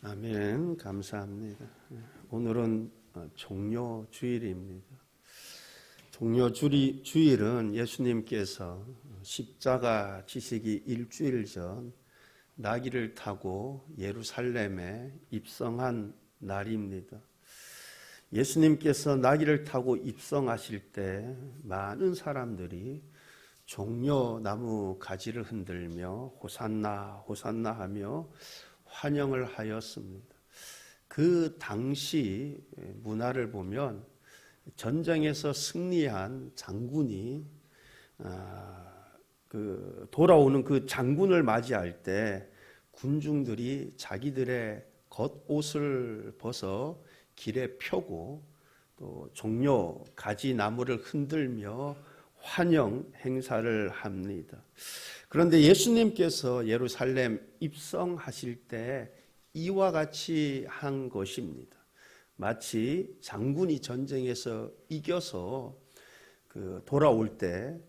아멘. 감사합니다. 오늘은 종료주일입니다. 종료주일은 예수님께서 십자가 지시기 일주일 전 나귀를 타고 예루살렘에 입성한 날입니다. 예수님께서 나귀를 타고 입성하실 때 많은 사람들이 종려나무 가지를 흔들며 호산나 호산나 하며 환영을 하였습니다. 그 당시 문화를 보면 전쟁에서 승리한 장군이 돌아오는 그 장군을 맞이할 때 군중들이 자기들의 겉옷을 벗어 길에 펴고 또 종려 가지 나무를 흔들며 환영 행사를 합니다. 그런데 예수님께서 예루살렘 입성하실 때 이와 같이 한 것입니다. 마치 장군이 전쟁에서 이겨서 돌아올 때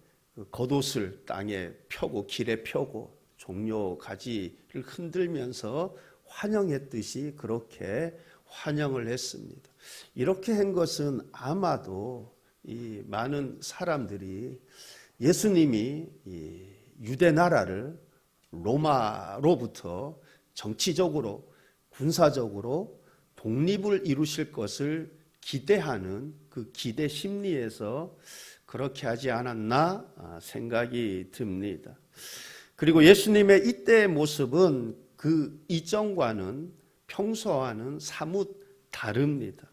겉옷을 땅에 펴고 길에 펴고 종려 가지를 흔들면서 환영했듯이 그렇게 환영을 했습니다. 이렇게 한 것은 아마도 이 많은 사람들이 예수님이 유대 나라를 로마로부터 정치적으로 군사적으로 독립을 이루실 것을 기대하는 그 기대 심리에서 그렇게 하지 않았나 생각이 듭니다. 그리고 예수님의 이때의 모습은 그 이전과는 평소와는 사뭇 다릅니다.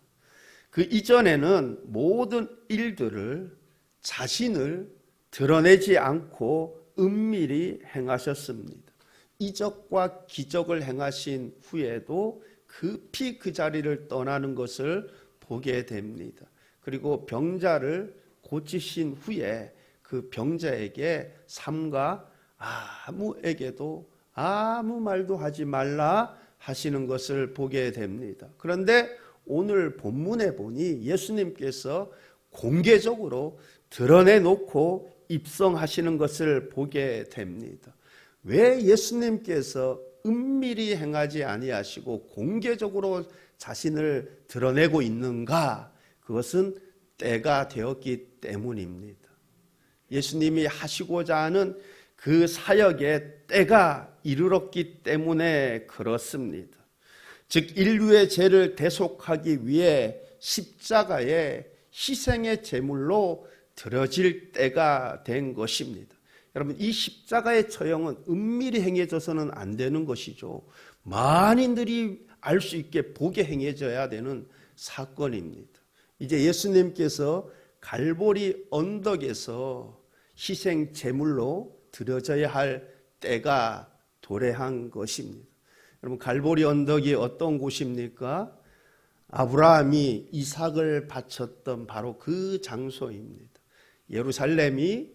그 이전에는 모든 일들을 자신을 드러내지 않고 은밀히 행하셨습니다. 이적과 기적을 행하신 후에도 급히 그 자리를 떠나는 것을 보게 됩니다. 그리고 병자를 고치신 후에 그 병자에게 삼가 아무에게도 아무 말도 하지 말라 하시는 것을 보게 됩니다. 그런데 오늘 본문에 보니 예수님께서 공개적으로 드러내놓고 입성하시는 것을 보게 됩니다. 왜 예수님께서 은밀히 행하지 아니하시고 공개적으로 자신을 드러내고 있는가? 그것은 때가 되었기 때문입니다. 예수님이 하시고자 하는 그 사역의 때가 이르렀기 때문에 그렇습니다. 즉 인류의 죄를 대속하기 위해 십자가의 희생의 제물로 드려질 때가 된 것입니다. 여러분, 이 십자가의 처형은 은밀히 행해져서는 안 되는 것이죠. 만인들이 알 수 있게 보게 행해져야 되는 사건입니다. 이제 예수님께서 갈보리 언덕에서 희생 제물로 드려져야 할 때가 도래한 것입니다. 여러분, 갈보리 언덕이 어떤 곳입니까? 아브라함이 이삭을 바쳤던 바로 그 장소입니다. 예루살렘이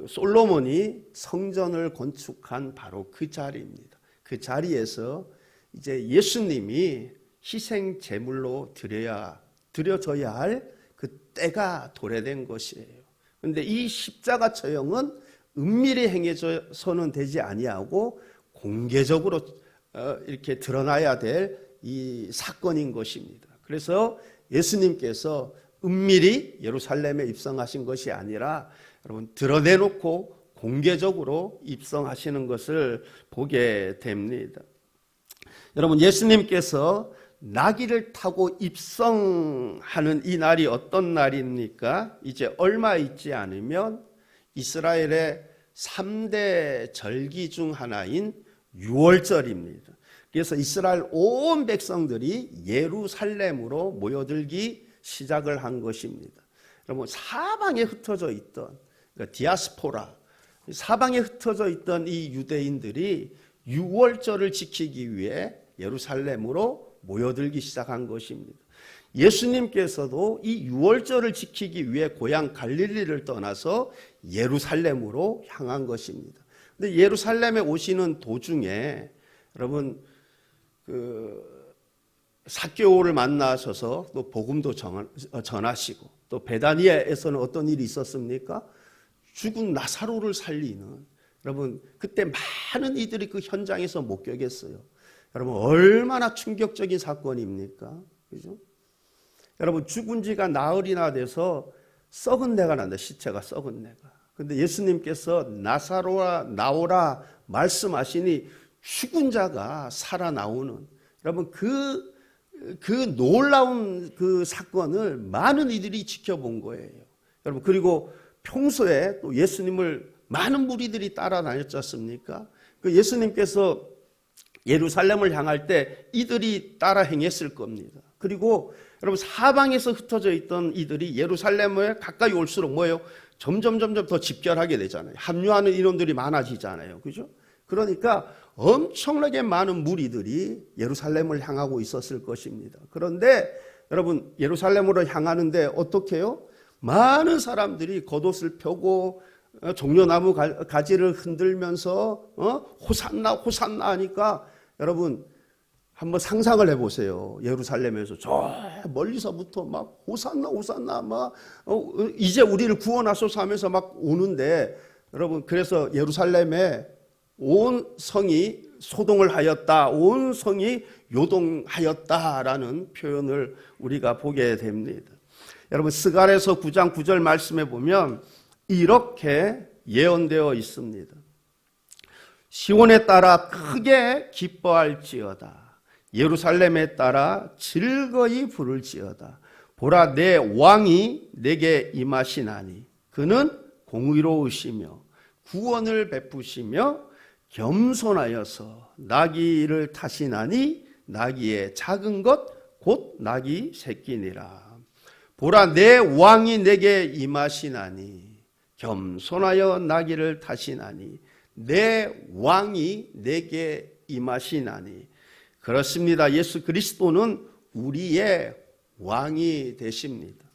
솔로몬이 성전을 건축한 바로 그 자리입니다. 그 자리에서 이제 예수님이 희생 제물로 드려져야 할 그 때가 도래된 것이에요. 그런데 이 십자가 처형은 은밀히 행해져서는 되지 아니하고 공개적으로 이렇게 드러나야 될 이 사건인 것입니다. 그래서 예수님께서 은밀히 예루살렘에 입성하신 것이 아니라 여러분 드러내놓고 공개적으로 입성하시는 것을 보게 됩니다. 여러분, 예수님께서 나귀를 타고 입성하는 이 날이 어떤 날입니까? 이제 얼마 있지 않으면 이스라엘의 3대 절기 중 하나인 유월절입니다. 그래서 이스라엘 온 백성들이 예루살렘으로 모여들기 시작을 한 것입니다. 여러분, 사방에 흩어져 있던 그러니까 디아스포라, 사방에 흩어져 있던 이 유대인들이 유월절을 지키기 위해 예루살렘으로 모여들기 시작한 것입니다. 예수님께서도 이 유월절을 지키기 위해 고향 갈릴리를 떠나서 예루살렘으로 향한 것입니다. 근데 예루살렘에 오시는 도중에 여러분 삭개오를 만나셔서 또 복음도 전하시고 또 베다니아에서는 어떤 일이 있었습니까? 죽은 나사로를 살리는 여러분 그때 많은 이들이 그 현장에서 목격했어요. 여러분 얼마나 충격적인 사건입니까? 그죠? 여러분 죽은 지가 나흘이나 돼서 썩은 내가 난다. 시체가 썩은 내가. 근데 예수님께서 나사로라 나오라 말씀하시니 죽은 자가 살아나오는, 여러분 그 놀라운 그 사건을 많은 이들이 지켜본 거예요. 여러분 그리고 평소에 또 예수님을 많은 무리들이 따라다녔지 않습니까? 그 예수님께서 예루살렘을 향할 때 이들이 따라 행했을 겁니다. 그리고 여러분 사방에서 흩어져 있던 이들이 예루살렘에 가까이 올수록 뭐예요? 점점 더 집결하게 되잖아요. 합류하는 인원들이 많아지잖아요. 그죠? 그러니까 엄청나게 많은 무리들이 예루살렘을 향하고 있었을 것입니다. 그런데 여러분 예루살렘으로 향하는데 어떻게 해요? 많은 사람들이 겉옷을 펴고 종려나무 가지를 흔들면서 호산나 호산나 하니까 여러분 한번 상상을 해보세요. 예루살렘에서 저 멀리서부터 막 호산나 호산나 막 이제 우리를 구원하소서 하면서 막 오는데, 여러분 그래서 예루살렘에 온 성이 소동을 하였다, 온 성이 요동하였다라는 표현을 우리가 보게 됩니다. 여러분 스가랴서 9장 9절 말씀에 보면 이렇게 예언되어 있습니다. 시온에 따라 크게 기뻐할지어다. 예루살렘에 따라 즐거이 부를지어다. 보라 내 왕이 내게 임하시나니 그는 공의로우시며 구원을 베푸시며 겸손하여서 나귀를 타시나니 나귀의 작은 것 곧 나귀 새끼니라. 보라 내 왕이 내게 임하시나니 겸손하여 나귀를 타시나니 내 왕이 내게 임하시나니. 그렇습니다. 예수 그리스도는 우리의 왕이 되십니다.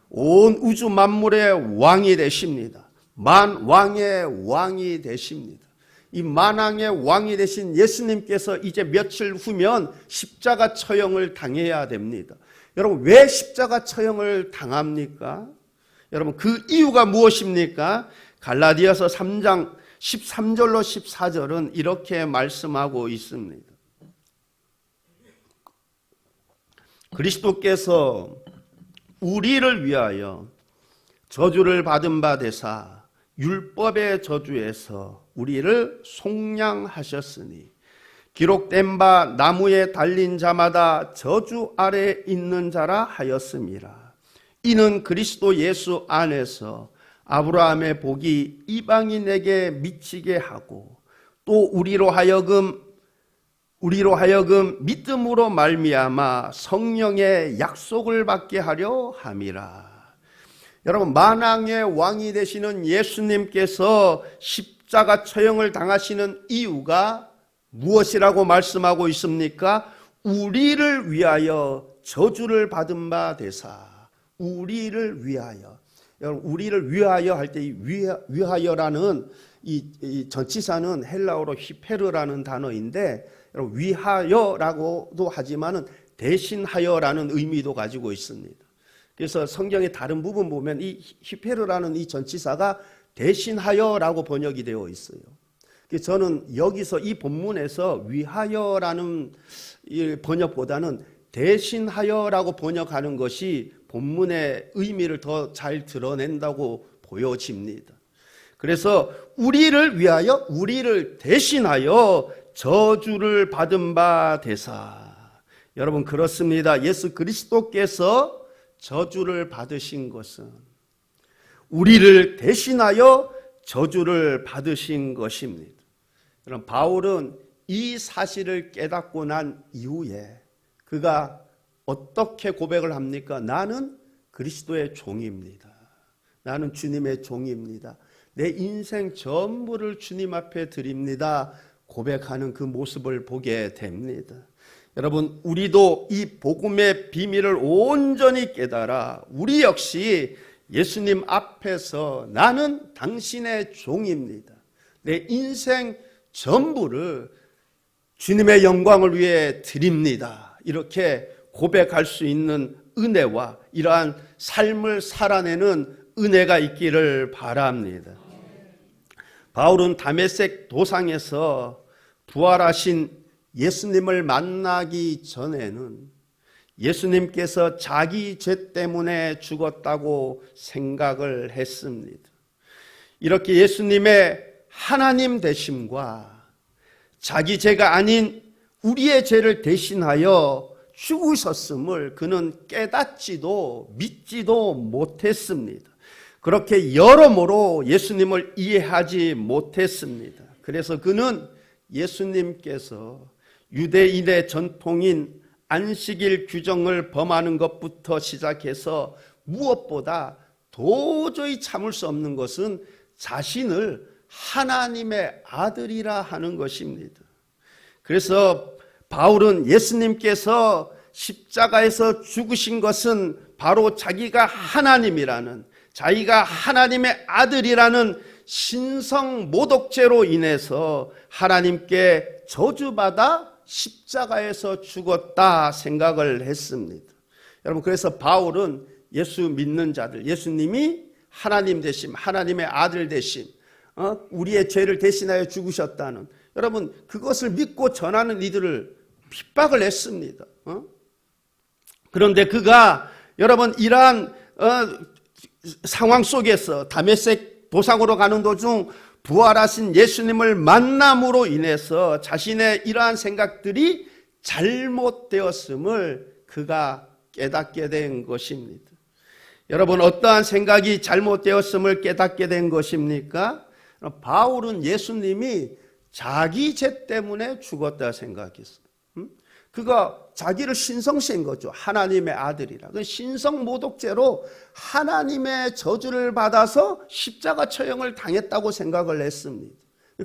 온 우주 만물의 왕이 되십니다. 만왕의 왕이 되십니다. 이 만왕의 왕이 되신 예수님께서 이제 며칠 후면 십자가 처형을 당해야 됩니다. 여러분 왜 십자가 처형을 당합니까? 여러분 그 이유가 무엇입니까? 갈라디아서 3장 13절로 14절은 이렇게 말씀하고 있습니다. 그리스도께서 우리를 위하여 저주를 받은 바 되사 율법의 저주에서 우리를 속량하셨으니 기록된 바 나무에 달린 자마다 저주 아래 있는 자라 하였음이라. 이는 그리스도 예수 안에서 아브라함의 복이 이방인에게 미치게 하고 또 우리로 하여금 믿음으로 말미암아 성령의 약속을 받게 하려 함이라. 여러분 만왕의 왕이 되시는 예수님께서 십자가 처형을 당하시는 이유가 무엇이라고 말씀하고 있습니까? 우리를 위하여 저주를 받은 바 되사. 우리를 위하여. 여러분 우리를 위하여 할 때 이 위하여라는 이 전치사는 헬라어로 히페르라는 단어인데, 여러분 위하여라고도 하지만은 대신하여라는 의미도 가지고 있습니다. 그래서 성경의 다른 부분 보면 이 히페르라는 이 전치사가 대신하여라고 번역이 되어 있어요. 그래서 저는 여기서 이 본문에서 위하여라는 번역보다는 대신하여라고 번역하는 것이 본문의 의미를 더 잘 드러낸다고 보여집니다. 그래서 우리를 위하여, 우리를 대신하여 저주를 받은 바 되사. 여러분 그렇습니다. 예수 그리스도께서 저주를 받으신 것은 우리를 대신하여 저주를 받으신 것입니다. 여러분 바울은 이 사실을 깨닫고 난 이후에 그가 어떻게 고백을 합니까? 나는 그리스도의 종입니다. 나는 주님의 종입니다. 내 인생 전부를 주님 앞에 드립니다. 고백하는 그 모습을 보게 됩니다. 여러분 우리도 이 복음의 비밀을 온전히 깨달아 우리 역시 예수님 앞에서 나는 당신의 종입니다. 내 인생 전부를 주님의 영광을 위해 드립니다. 이렇게 고백할 수 있는 은혜와 이러한 삶을 살아내는 은혜가 있기를 바랍니다. 바울은 다메섹 도상에서 부활하신 예수님을 만나기 전에는 예수님께서 자기 죄 때문에 죽었다고 생각을 했습니다. 이렇게 예수님의 하나님 되심과 자기 죄가 아닌 우리의 죄를 대신하여 죽으셨음을 그는 깨닫지도 믿지도 못했습니다. 그렇게 여러모로 예수님을 이해하지 못했습니다. 그래서 그는 예수님께서 유대인의 전통인 안식일 규정을 범하는 것부터 시작해서 무엇보다 도저히 참을 수 없는 것은 자신을 하나님의 아들이라 하는 것입니다. 그래서 바울은 예수님께서 십자가에서 죽으신 것은 바로 자기가 하나님이라는, 자기가 하나님의 아들이라는 신성 모독죄로 인해서 하나님께 저주받아 십자가에서 죽었다 생각을 했습니다. 여러분, 그래서 바울은 예수 믿는 자들, 예수님이 하나님 되심, 하나님의 아들 되심, 우리의 죄를 대신하여 죽으셨다는, 여러분 그것을 믿고 전하는 이들을 핍박을 했습니다. 그런데 그가 여러분 이러한 상황 속에서 다메섹 도상으로 가는 도중 부활하신 예수님을 만남으로 인해서 자신의 이러한 생각들이 잘못되었음을 그가 깨닫게 된 것입니다. 여러분, 어떠한 생각이 잘못되었음을 깨닫게 된 것입니까? 바울은 예수님이 자기 죄 때문에 죽었다 생각했어요. 그가 자기를 신성시한 거죠. 하나님의 아들이라. 그 신성 모독죄로 하나님의 저주를 받아서 십자가 처형을 당했다고 생각을 했습니다.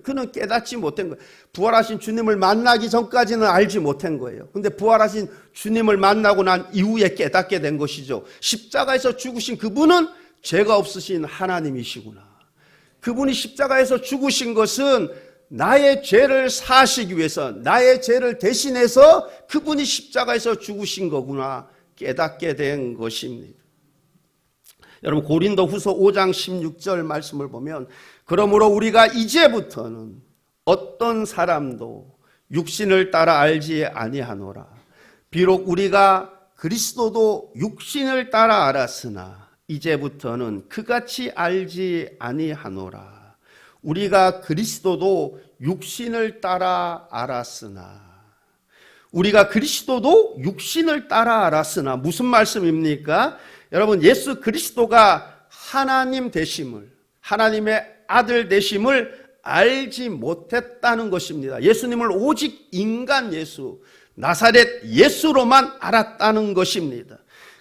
그는 깨닫지 못한 거예요. 부활하신 주님을 만나기 전까지는 알지 못한 거예요. 그런데 부활하신 주님을 만나고 난 이후에 깨닫게 된 것이죠. 십자가에서 죽으신 그분은 죄가 없으신 하나님이시구나. 그분이 십자가에서 죽으신 것은 나의 죄를 사하시기 위해서, 나의 죄를 대신해서 그분이 십자가에서 죽으신 거구나 깨닫게 된 것입니다. 여러분, 고린도후서 5장 16절 말씀을 보면, 그러므로 우리가 이제부터는 어떤 사람도 육신을 따라 알지 아니하노라. 비록 우리가 그리스도도 육신을 따라 알았으나 이제부터는 그같이 알지 아니하노라. 우리가 그리스도도 육신을 따라 알았으나, 우리가 그리스도도 육신을 따라 알았으나, 무슨 말씀입니까? 여러분, 예수 그리스도가 하나님 되심을, 하나님의 아들 되심을 알지 못했다는 것입니다. 예수님을 오직 인간 예수, 나사렛 예수로만 알았다는 것입니다.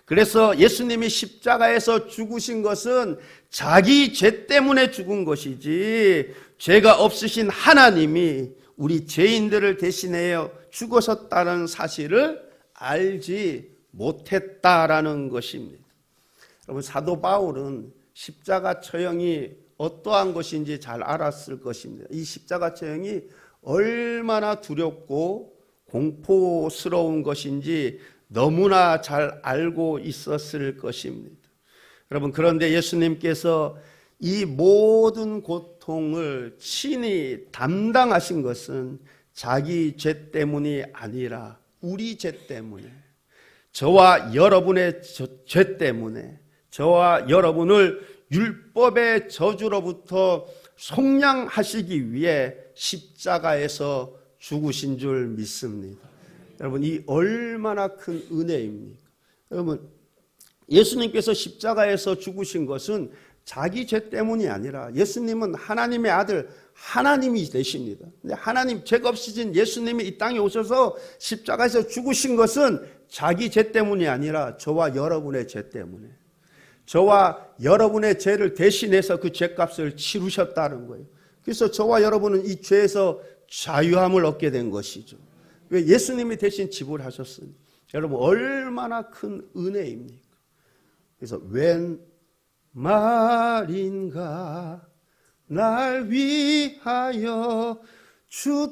그래서 예수님이 십자가에서 죽으신 것은 자기 죄 때문에 죽은 것이지, 죄가 없으신 하나님이 우리 죄인들을 대신하여 죽으셨다는 사실을 알지 못했다라는 것입니다. 여러분, 사도 바울은 십자가 처형이 어떠한 것인지 잘 알았을 것입니다. 이 십자가 처형이 얼마나 두렵고 공포스러운 것인지 너무나 잘 알고 있었을 것입니다. 여러분, 그런데 예수님께서 이 모든 고통을 친히 담당하신 것은 자기 죄 때문이 아니라 우리 죄 때문에, 저와 여러분의 죄 때문에, 저와 여러분을 율법의 저주로부터 속량하시기 위해 십자가에서 죽으신 줄 믿습니다. 여러분, 이 얼마나 큰 은혜입니까? 여러분, 예수님께서 십자가에서 죽으신 것은 자기 죄 때문이 아니라, 예수님은 하나님의 아들, 하나님이 되십니다. 근데 하나님, 죄가 없으신 예수님이 이 땅에 오셔서 십자가에서 죽으신 것은 자기 죄 때문이 아니라 저와 여러분의 죄 때문에, 저와 여러분의 죄를 대신해서 그 죄값을 치르셨다는 거예요. 그래서 저와 여러분은 이 죄에서 자유함을 얻게 된 것이죠. 왜? 예수님이 대신 지불하셨으니. 여러분, 얼마나 큰 은혜입니까? 그래서 웬 말인가 날 위하여 주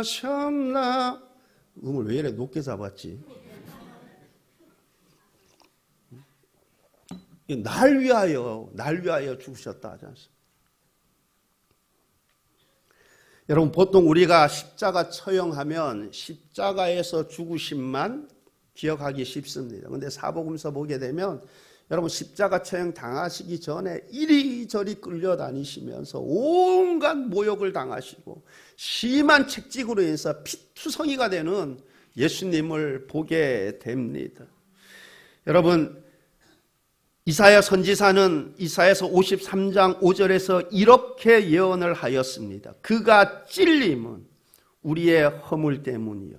돌아가셨나. 음을 왜 이래 높게 잡았지? 날 위하여 죽으셨다 하지 않습니까? 여러분, 보통 우리가 십자가 처형하면 십자가에서 죽으심만 기억하기 쉽습니다. 그런데 사복음서 보게 되면 여러분, 십자가 처형 당하시기 전에 이리저리 끌려다니시면서 온갖 모욕을 당하시고 심한 채찍으로 인해서 피투성이가 되는 예수님을 보게 됩니다. 여러분, 이사야 선지자는 이사야서 53장 5절에서 이렇게 예언을 하였습니다. 그가 찔림은 우리의 허물 때문이요,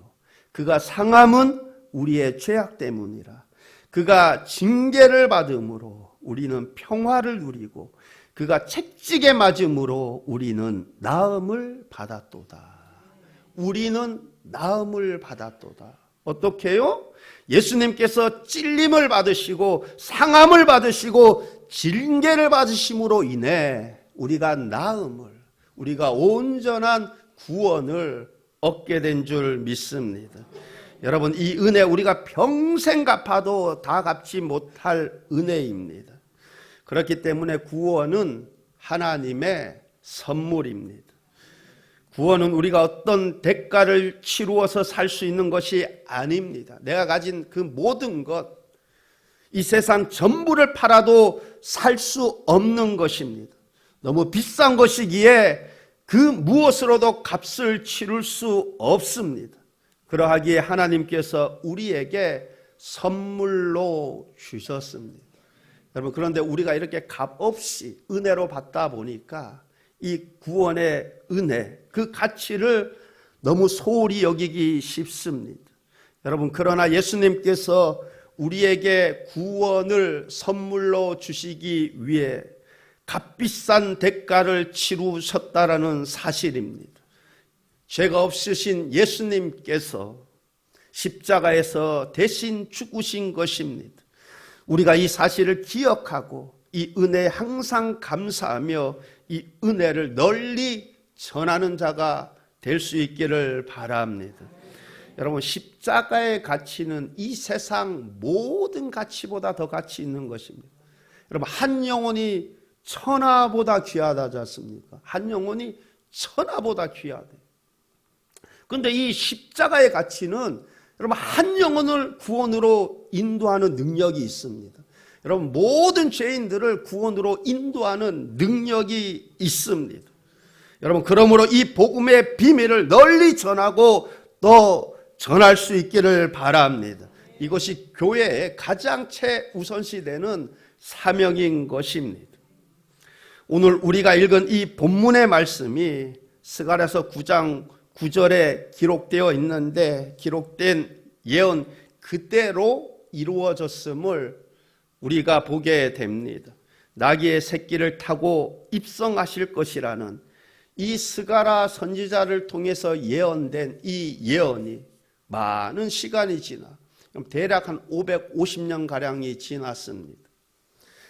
그가 상함은 우리의 죄악 때문이라. 그가 징계를 받음으로 우리는 평화를 누리고 그가 채찍에 맞음으로 우리는 나음을 받았도다. 우리는 나음을 받았도다. 어떻게요? 예수님께서 찔림을 받으시고 상함을 받으시고 징계를 받으심으로 인해 우리가 나음을, 우리가 온전한 구원을 얻게 된 줄 믿습니다. 여러분, 이 은혜 우리가 평생 갚아도 다 갚지 못할 은혜입니다. 그렇기 때문에 구원은 하나님의 선물입니다. 구원은 우리가 어떤 대가를 치루어서 살 수 있는 것이 아닙니다. 내가 가진 그 모든 것, 이 세상 전부를 팔아도 살 수 없는 것입니다. 너무 비싼 것이기에 그 무엇으로도 값을 치룰 수 없습니다. 그러하기에 하나님께서 우리에게 선물로 주셨습니다. 여러분, 그런데 우리가 이렇게 값없이 은혜로 받다 보니까 이 구원의 은혜, 그 가치를 너무 소홀히 여기기 쉽습니다. 여러분, 그러나 예수님께서 우리에게 구원을 선물로 주시기 위해 값비싼 대가를 치르셨다라는 사실입니다. 죄가 없으신 예수님께서 십자가에서 대신 죽으신 것입니다. 우리가 이 사실을 기억하고 이 은혜에 항상 감사하며 이 은혜를 널리 전하는 자가 될 수 있기를 바랍니다. 여러분, 십자가의 가치는 이 세상 모든 가치보다 더 가치 있는 것입니다. 여러분, 한 영혼이 천하보다 귀하다지 않습니까? 한 영혼이 천하보다 귀하대. 그런데 이 십자가의 가치는 여러분, 한 영혼을 구원으로 인도하는 능력이 있습니다. 여러분, 모든 죄인들을 구원으로 인도하는 능력이 있습니다. 여러분, 그러므로 이 복음의 비밀을 널리 전하고 또 전할 수 있기를 바랍니다. 이것이 교회의 가장 최우선시되는 사명인 것입니다. 오늘 우리가 읽은 이 본문의 말씀이 스가랴서 9장 9절에 기록되어 있는데, 기록된 예언 그대로 이루어졌음을 우리가 보게 됩니다. 나귀의 새끼를 타고 입성하실 것이라는 이 스가랴 선지자를 통해서 예언된 이 예언이 많은 시간이 지나 대략 한 550년가량이 지났습니다.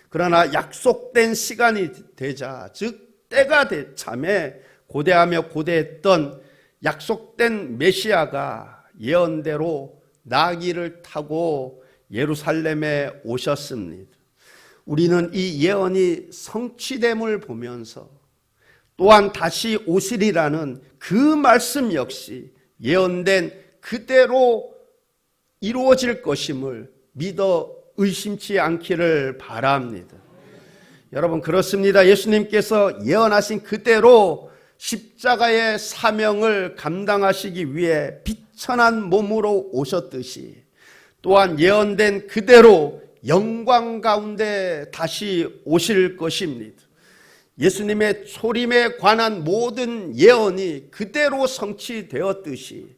그러나 약속된 시간이 되자, 즉 때가 참에 고대하며 고대했던 약속된 메시아가 예언대로 나귀를 타고 예루살렘에 오셨습니다. 우리는 이 예언이 성취됨을 보면서 또한 다시 오시리라는 그 말씀 역시 예언된 그대로 이루어질 것임을 믿어 의심치 않기를 바랍니다. 여러분, 그렇습니다. 예수님께서 예언하신 그대로 십자가의 사명을 감당하시기 위해 비천한 몸으로 오셨듯이 또한 예언된 그대로 영광 가운데 다시 오실 것입니다. 예수님의 초림에 관한 모든 예언이 그대로 성취되었듯이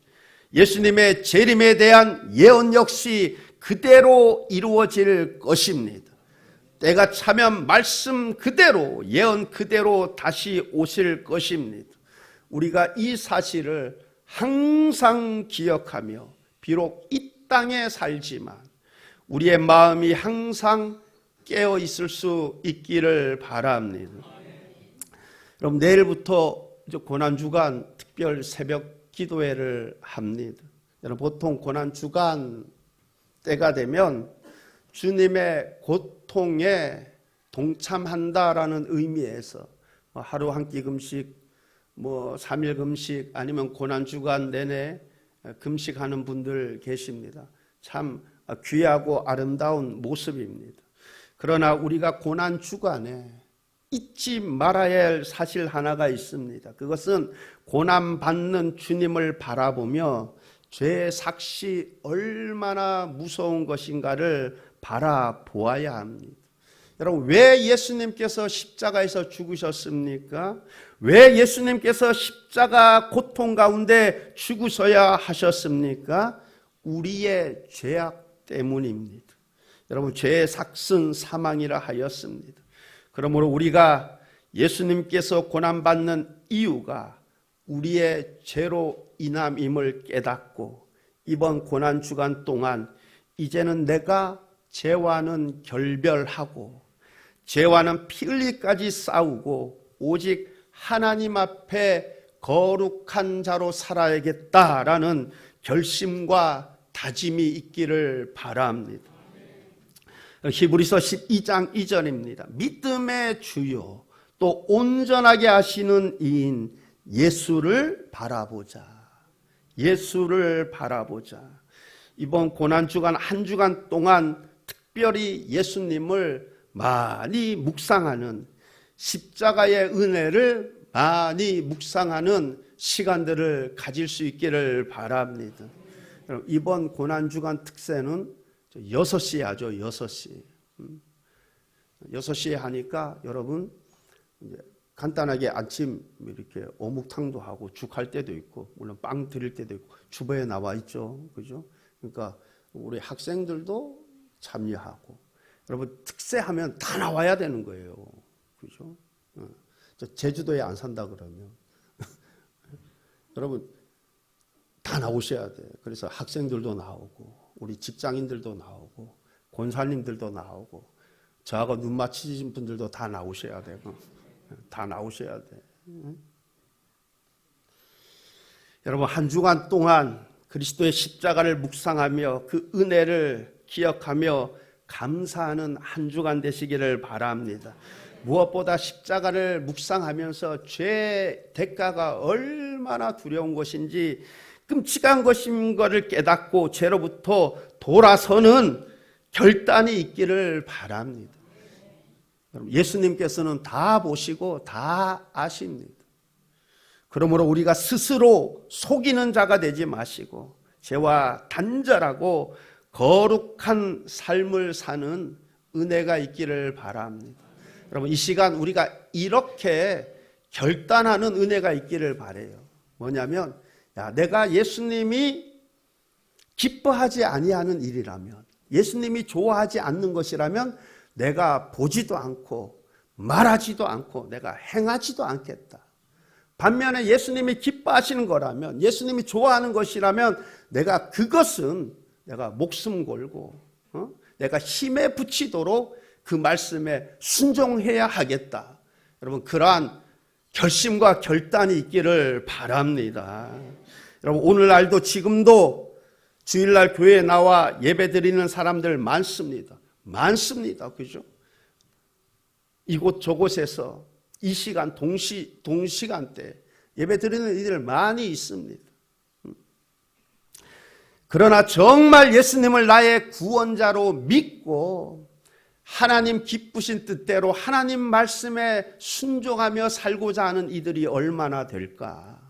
예수님의 재림에 대한 예언 역시 그대로 이루어질 것입니다. 때가 차면 말씀 그대로, 예언 그대로 다시 오실 것입니다. 우리가 이 사실을 항상 기억하며 비록 이 땅에 살지만 우리의 마음이 항상 깨어 있을 수 있기를 바랍니다. 그럼 내일부터 고난주간 특별 새벽 기도회를 합니다. 여러분, 보통 고난주간 때가 되면 주님의 고통에 동참한다라는 의미에서 하루 한 끼 금식 뭐 3일 금식 아니면 고난주간 내내 금식하는 분들 계십니다. 참 귀하고 아름다운 모습입니다. 그러나 우리가 고난주간에 잊지 말아야 할 사실 하나가 있습니다. 그것은 고난받는 주님을 바라보며 죄의 삭시 얼마나 무서운 것인가를 바라보아야 합니다. 여러분, 왜 예수님께서 십자가에서 죽으셨습니까? 왜 예수님께서 십자가 고통 가운데 죽으셔야 하셨습니까? 우리의 죄악 때문입니다. 여러분, 죄의 삭은 사망이라 하였습니다. 그러므로 우리가 예수님께서 고난받는 이유가 우리의 죄로 인함임을 깨닫고 이번 고난주간 동안 이제는 내가 죄와는 결별하고 죄와는 피 흘리기까지 싸우고 오직 하나님 앞에 거룩한 자로 살아야겠다라는 결심과 다짐이 있기를 바랍니다. 히브리서 12장 2절입니다. 믿음의 주요 또 온전하게 하시는 이인 예수를 바라보자. 예수를 바라보자. 이번 고난주간 한 주간 동안 특별히 예수님을 많이 묵상하는, 십자가의 은혜를 많이 묵상하는 시간들을 가질 수 있기를 바랍니다. 이번 고난주간 특세는 6시에 하죠. 6시. 6시에 하니까 여러분 간단하게 아침 이렇게 어묵탕도 하고 죽 할 때도 있고 물론 빵 드릴 때도 있고 주보에 나와 있죠. 그죠? 그러니까 우리 학생들도 참여하고 여러분 특세하면 다 나와야 되는 거예요. 그죠? 저 제주도에 안 산다 그러면 여러분 다 나오셔야 돼. 그래서 학생들도 나오고 우리 직장인들도 나오고 권사님들도 나오고 저하고 눈 맞추신 분들도 다 나오셔야 되고 다 나오셔야 돼. 여러분 한 주간 동안 그리스도의 십자가를 묵상하며 그 은혜를 기억하며 감사하는 한 주간 되시기를 바랍니다. 무엇보다 십자가를 묵상하면서 죄의 대가가 얼마나 두려운 것인지 끔찍한 것인 것을 깨닫고 죄로부터 돌아서는 결단이 있기를 바랍니다. 예수님께서는 다 보시고 다 아십니다. 그러므로 우리가 스스로 속이는 자가 되지 마시고 죄와 단절하고 거룩한 삶을 사는 은혜가 있기를 바랍니다. 여러분 이 시간 우리가 이렇게 결단하는 은혜가 있기를 바라요. 뭐냐면 내가 예수님이 기뻐하지 아니하는 일이라면 예수님이 좋아하지 않는 것이라면 내가 보지도 않고 말하지도 않고 내가 행하지도 않겠다. 반면에 예수님이 기뻐하시는 거라면 예수님이 좋아하는 것이라면 내가 그것은 내가 목숨 걸고 내가 힘에 붙이도록 그 말씀에 순종해야 하겠다. 여러분 그러한 결심과 결단이 있기를 바랍니다. 여러분 오늘날도 지금도 주일날 교회에 나와 예배드리는 사람들 많습니다. 많습니다. 그죠? 이곳 저곳에서 이 시간 동시간대 예배드리는 이들 많이 있습니다. 그러나 정말 예수님을 나의 구원자로 믿고 하나님 기쁘신 뜻대로 하나님 말씀에 순종하며 살고자 하는 이들이 얼마나 될까?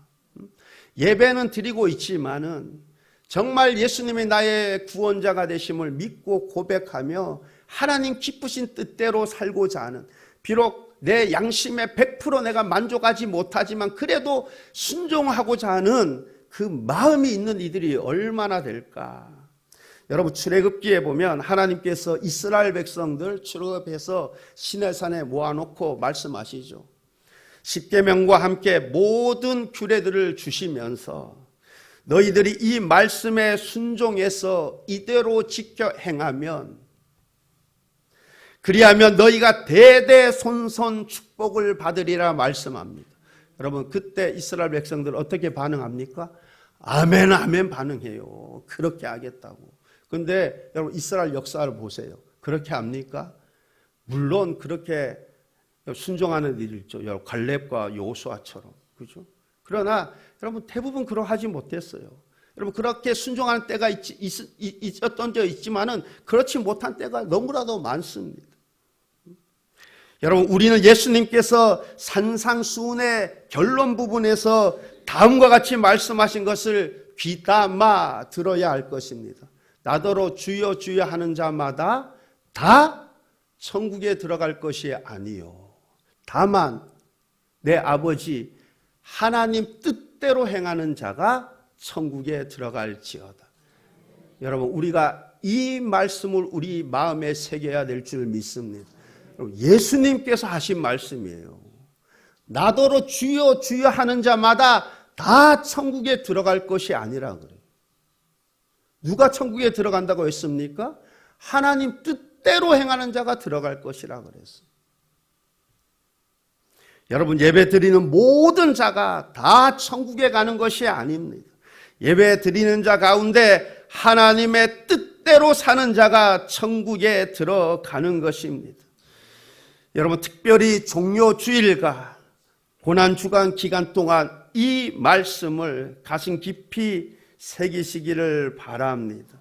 예배는 드리고 있지만은 정말 예수님이 나의 구원자가 되심을 믿고 고백하며 하나님 기쁘신 뜻대로 살고자 하는, 비록 내 양심에 100% 내가 만족하지 못하지만 그래도 순종하고자 하는 그 마음이 있는 이들이 얼마나 될까? 여러분 출애굽기에 보면 하나님께서 이스라엘 백성들 출애굽해서 시내산에 모아놓고 말씀하시죠. 십계명과 함께 모든 규례들을 주시면서 너희들이 이 말씀에 순종해서 이대로 지켜 행하면 그리하면 너희가 대대손손 축복을 받으리라 말씀합니다. 여러분 그때 이스라엘 백성들 어떻게 반응합니까? 아멘 아멘 반응해요. 그렇게 하겠다고. 그런데 여러분 이스라엘 역사를 보세요. 그렇게 합니까? 물론 그렇게 순종하는 일이 있죠. 갈렙과 여호수아처럼. 그죠? 그러나 여러분 대부분 그러하지 못했어요. 여러분 그렇게 순종하는 때가 있었던 적 있지만은 그렇지 못한 때가 너무나도 많습니다. 여러분 우리는 예수님께서 산상수훈의 결론 부분에서 다음과 같이 말씀하신 것을 귀담아 들어야 할 것입니다. 나더러 주여 주여 하는 자마다 다 천국에 들어갈 것이 아니요 다만 내 아버지 하나님 뜻대로 행하는 자가 천국에 들어갈지어다. 여러분 우리가 이 말씀을 우리 마음에 새겨야 될 줄 믿습니다. 예수님께서 하신 말씀이에요. 나더러 주여 주여 하는 자마다 다 천국에 들어갈 것이 아니라 그래요. 누가 천국에 들어간다고 했습니까? 하나님 뜻대로 행하는 자가 들어갈 것이라 그랬어요. 여러분 예배 드리는 모든 자가 다 천국에 가는 것이 아닙니다. 예배 드리는 자 가운데 하나님의 뜻대로 사는 자가 천국에 들어가는 것입니다. 여러분 특별히 종료주일과 고난주간 기간 동안 이 말씀을 가슴 깊이 새기시기를 바랍니다.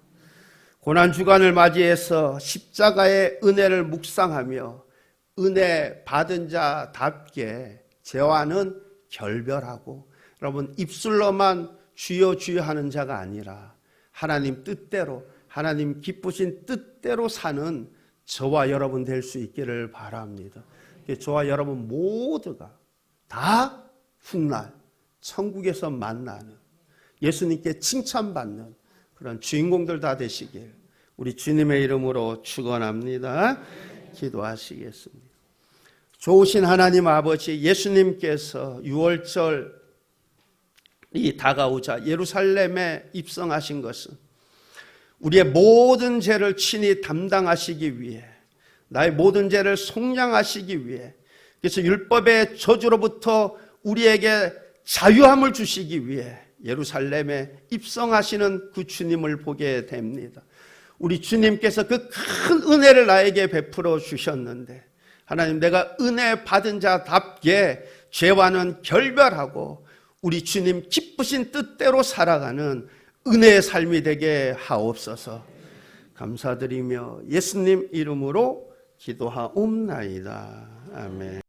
고난주간을 맞이해서 십자가의 은혜를 묵상하며 은혜 받은 자답게 죄와는 결별하고 여러분 입술로만 주여 주여 하는 자가 아니라 하나님 뜻대로 하나님 기쁘신 뜻대로 사는 저와 여러분 될 수 있기를 바랍니다. 저와 여러분 모두가 다 훗날 천국에서 만나는 예수님께 칭찬받는 그런 주인공들 다 되시길 우리 주님의 이름으로 축원합니다. 기도하시겠습니다. 좋으신 하나님 아버지, 예수님께서 유월절이 다가오자 예루살렘에 입성하신 것은 우리의 모든 죄를 친히 담당하시기 위해, 나의 모든 죄를 속량하시기 위해, 그래서 율법의 저주로부터 우리에게 자유함을 주시기 위해 예루살렘에 입성하시는 그 주님을 보게 됩니다. 우리 주님께서 그 큰 은혜를 나에게 베풀어 주셨는데 하나님, 내가 은혜 받은 자답게 죄와는 결별하고 우리 주님 기쁘신 뜻대로 살아가는 은혜의 삶이 되게 하옵소서. 감사드리며 예수님 이름으로 기도하옵나이다. 아멘.